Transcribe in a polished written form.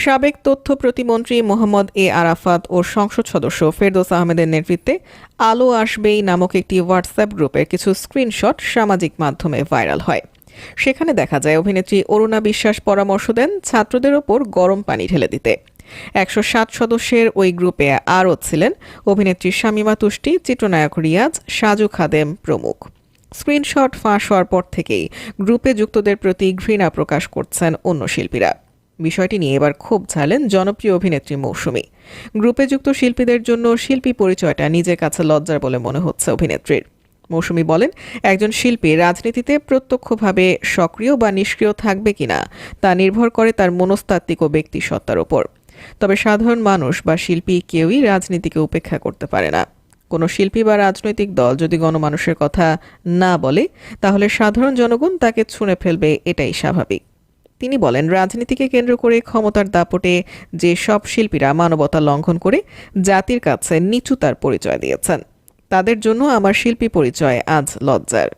সাবেক তথ্য প্রতিমন্ত্রী মোহাম্মদ এ আরাফাত ও সংসদ সদস্য ফেরদৌস আহমেদের নেতৃত্বে আলো আসবেই নামক একটি হোয়াটসঅ্যাপ গ্রুপের কিছু স্ক্রিনশট সামাজিক মাধ্যমে ভাইরাল হয়। সেখানে দেখা যায় অভিনেত্রী অরুণা বিশ্বাস পরামর্শ দেন ছাত্রদের ওপর গরম পানি ঢেলে দিতে। 107 সদস্যের ওই গ্রুপে আরও ছিলেন অভিনেত্রী শামীমা তুষ্টি, চিত্রনায়ক রিয়াজ, সাজু খাদেম প্রমুখ। স্ক্রিনশট ফাঁস হওয়ার পর থেকেই গ্রুপে যুক্তদের প্রতি ঘৃণা প্রকাশ করছেন অন্য শিল্পীরা। বিষয়টি নিয়ে এবার ক্ষোভ ঝাড়লেন জনপ্রিয় অভিনেত্রী মৌসুমী। গ্রুপে যুক্ত শিল্পীদের জন্য শিল্পী পরিচয়টা নিজের কাছে লজ্জার বলে মনে হচ্ছে অভিনেত্রীর। মৌসুমী বলেন, একজন শিল্পী রাজনীতিতে প্রত্যক্ষভাবে সক্রিয় বা নিষ্ক্রিয় থাকবে কিনা তা নির্ভর করে তার মনস্তাত্ত্বিক ও ব্যক্তিসত্তার ওপর। তবে সাধারণ মানুষ বা শিল্পী কেউই রাজনীতিকে উপেক্ষা করতে পারে না। কোনো শিল্পী বা রাজনৈতিক দল যদি গণমানুষের কথা না বলে, তাহলে সাধারণ জনগণ তাকে ছুঁড়ে ফেলবে, এটাই স্বাভাবিক। তিনি বলেন, রাজনীতিকে কেন্দ্র করে ক্ষমতার দাপটে যে সব শিল্পীরা মানবতা লঙ্ঘন করে জাতির কাছে নিচুতার পরিচয় দিয়েছেন, তাদের জন্য আমার শিল্পী পরিচয় আজ লজ্জার।